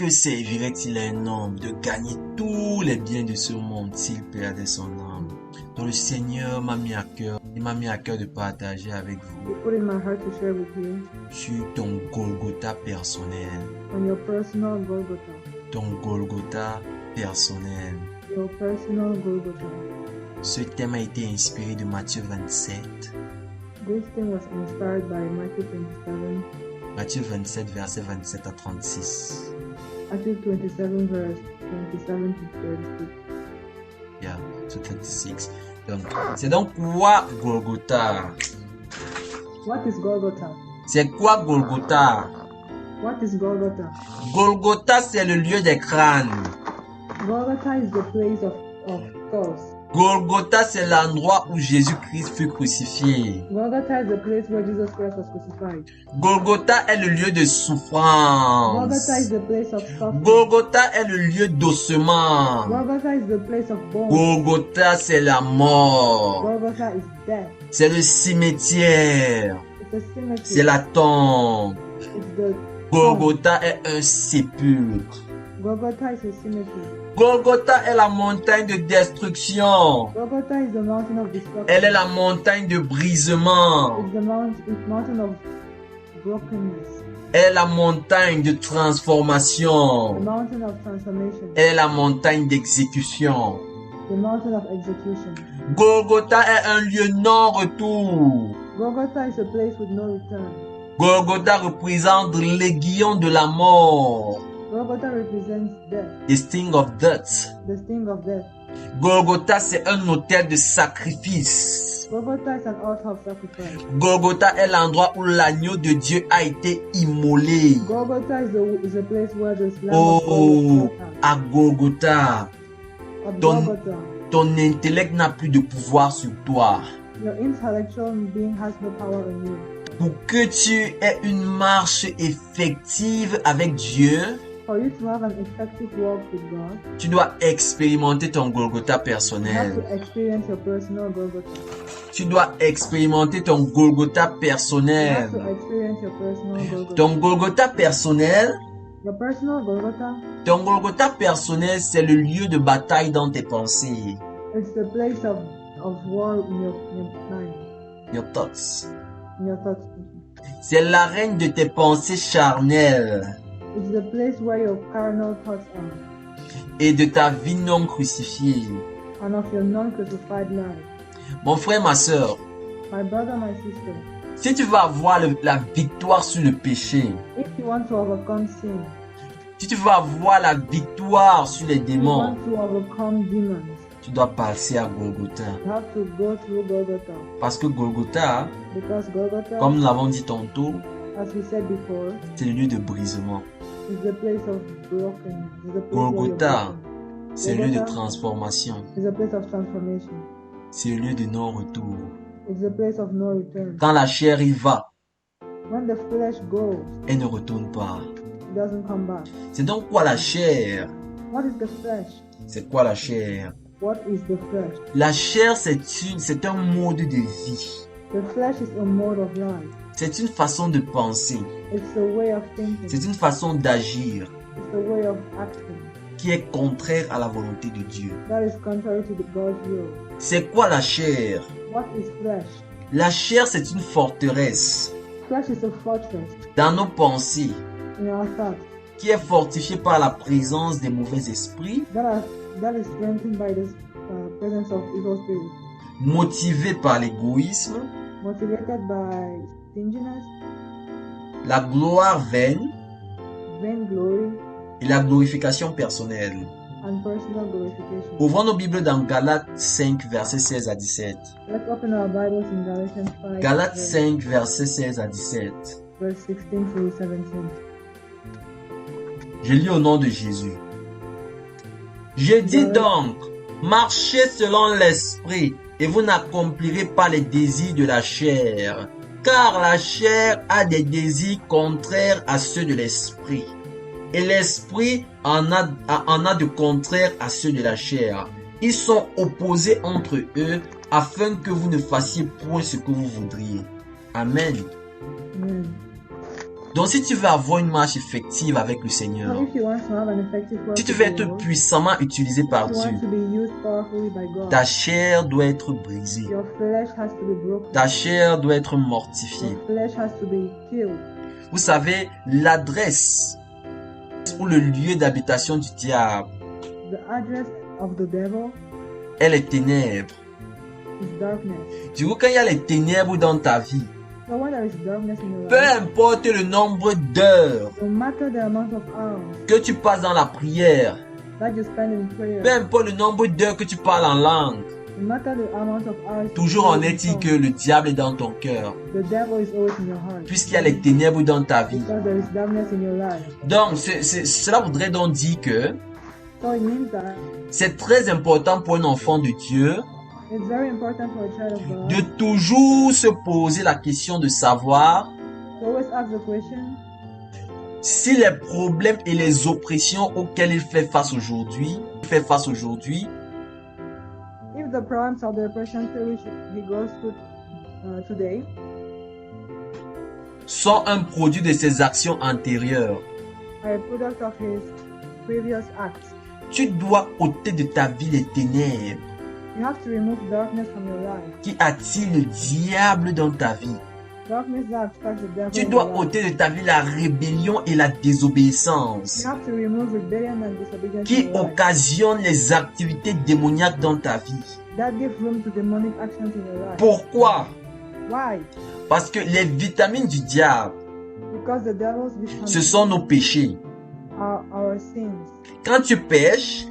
Que servirait-il à un homme de gagner tous les biens de ce monde s'il perdait son âme? Donc le Seigneur m'a mis à cœur, il m'a mis à cœur de partager avec vous He put in my heart to share with you sur ton Golgotha personnel. on your personal Golgotha. Ton Golgotha personnel. Your personal Golgotha. Ce thème a été inspiré de Matthieu 27. This thing was inspired by Matthew 27. Matthieu 27, versets 27 à 36. Matthew 27 verse 27 to 36. Yeah, to 36. Donc, c'est donc quoi Golgotha? What is Golgotha? C'est quoi Golgotha? What is Golgotha? Golgotha, c'est le lieu des crânes. Golgotha is the place of skulls. Golgotha, c'est l'endroit où Jésus-Christ fut crucifié. Golgotha is the place where Jesus Christ was crucified. Golgotha est le lieu de souffrance. Golgotha is the place of suffering. Golgotha est le lieu d'ossement. Golgotha is the place of bones. Golgotha, c'est la mort. Golgotha is death. C'est le cimetière. It's a cemetery. C'est la tombe. It's the Golgotha est un sépulcre. Golgotha is a cemetery. Golgotha est la montagne de destruction. Golgotha is the mountain of destruction. Elle est la montagne de brisement. It's the mountain of brokenness. Elle est la montagne de The transformation. mountain of transformation. Elle est la montagne d'exécution. The mountain of execution. Golgotha est un lieu non-retour. Golgotha is a place with no return. Golgotha représente l'aiguillon de la mort. Golgotha represents death, The sting of death. the sting of death. Golgotha, c'est un autel de sacrifice. Golgotha is an altar of sacrifice. Golgotha est l'endroit où l'agneau de Dieu a été immolé. Golgotha is a place where the Lamb of God Oh, was slaughtered. à Golgotha, At ton- Golgotha, ton intellect n'a plus de pouvoir sur toi. your intellectual being has no power on you. Pour que tu aies une marche effective avec Dieu, For you to have an effective walk with God, tu dois expérimenter ton Golgotha you have personnel. to experience your personal Golgotha. Tu dois expérimenter ton Golgotha You have personnel. to experience your personal Golgotha. Ton Golgotha personnel, Your personal Golgotha, ton Golgotha personnel, c'est le lieu de bataille dans tes pensées, it's the place of war in your mind, your thoughts. in your thoughts. C'est l'arène de tes pensées charnelles It's the place where your carnal thoughts are, et de ta vie non crucifiée. and of your non-crucified life. Mon frère, ma sœur, My brother, my sister, si tu veux avoir la victoire sur le péché, if you want to overcome sin, si tu veux avoir la victoire sur les if you démons, want to overcome demons, tu dois passer à Golgotha. you have to go through Golgotha. Parce que Golgotha, Because Golgotha, comme nous l'avons dit tantôt, as we said before, c'est le lieu de brisement. is the place of brokenness. It's the place where you're Golgotha, broken. c'est le lieu de Golgotha transformation. is a place of transformation. C'est le lieu de non-retour. It's a place of no return. Quand la chair y va, When the flesh goes, elle ne retourne pas. it doesn't come back. C'est donc quoi la chair? What is the flesh? C'est quoi la chair? What is the flesh? La chair, c'est un mode de vie. The flesh is a mode of life. C'est une façon de penser. It's a way of thinking. C'est une façon d'agir It's a way of acting qui est contraire à la volonté de Dieu. that is contrary to God's will. C'est quoi la chair? What is flesh? La chair, c'est une forteresse Flesh is a fortress dans nos pensées in our thoughts qui est fortifiée par la présence des mauvais esprits, that is strengthened by the presence of evil spirits, motivée par l'égoïsme, motivated by stinginess, la gloire vaine vainglory, et la glorification personnelle. and personal glorification. Ouvrons nos Bibles dans Galates 5, versets 16 à 17. Let's open our Bibles in Galatians 5, Galates 5, versets 16 à 17. verse 16 through 17. Je lis au nom de Jésus. Je dis donc, marchez selon l'esprit et vous n'accomplirez pas les désirs de la chair, car la chair a des désirs contraires à ceux de l'esprit, et l'esprit en a de contraires à ceux de la chair. Ils sont opposés entre eux afin que vous ne fassiez point ce que vous voudriez. Amen. Amen. Donc si tu veux avoir une marche effective avec le Seigneur, So if you want to have an effective work si tu with veux the être Lord, puissamment utilisé par if you Dieu, want to be used powerfully by God, ta chair doit être brisée. your flesh has to be broken. Ta chair doit être mortifiée. Your flesh has to be killed. Vous savez, l'adresse ou le lieu d'habitation du diable The address of the devil est les ténèbres. is darkness. Du coup, quand il y a les ténèbres dans ta vie, So when there is darkness in your peu life, importe le nombre d'heures no matter the amount of hours que tu passes dans la prière, that you spend in prayer, peu importe le nombre d'heures que tu parles en langue, no matter the amount of hours you toujours en pray in est-il tongues, que le diable est dans ton cœur, the devil is always in your heart. puisqu'il y a les ténèbres dans ta vie. Because there is darkness in your life. Donc, cela voudrait donc dire que So it means that c'est très important pour un enfant de Dieu it's very important for a child of God de toujours se poser la question de savoir to always ask the question, si les problèmes et les oppressions auxquels il fait face aujourd'hui, if the problems or the oppression through which he goes through today sont un produit de ses actions antérieures, are a product of his previous acts. tu dois ôter de ta vie les ténèbres You have to remove darkness from your life. qui attirent le diable dans ta vie. Darkness that attracts the devil Tu in dois your life. ôter de ta vie la rébellion et la désobéissance You have to remove rebellion and disobedience qui in your life. occasionnent les activités démoniaques dans ta vie. That give room to demonic actions in your life. Pourquoi? Why? Parce que les vitamines du diable, Because the devil's vitamins ce sont nos péchés. are our sins. Quand tu pêches,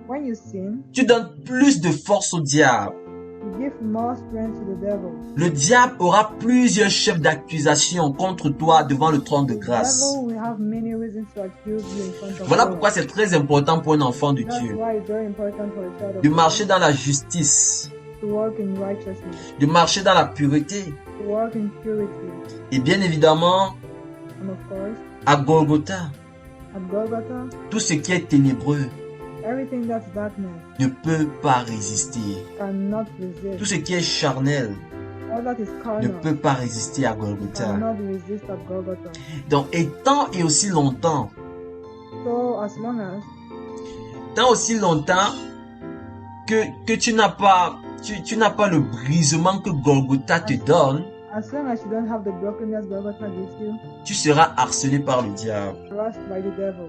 When you sin, tu donnes plus de force au diable. you give more strength to the devil. Le diable aura plusieurs chefs d'accusation contre toi devant le trône de The grâce. devil will have many reasons to accuse you in front of Voilà God. pourquoi c'est très important pour un enfant de That's Dieu why it's very important for a child of de God marcher dans la justice, to walk in righteousness, de marcher dans la pureté to walk in purity, et bien évidemment and of course, à Golgotha. at Golgotha, Tout ce qui est ténébreux everything that's darkness ne peut pas résister. cannot Tout resist. ce qui est charnel All that is ne carnal peut pas résister à Golgotha. cannot resist at Golgotha. Donc, et tant et aussi longtemps, So as long as que tu n'as pas le brisement que Golgotha te donne, you don't have the brokenness Golgotha gives you, tu seras harcelé par le diable. harassed by the devil.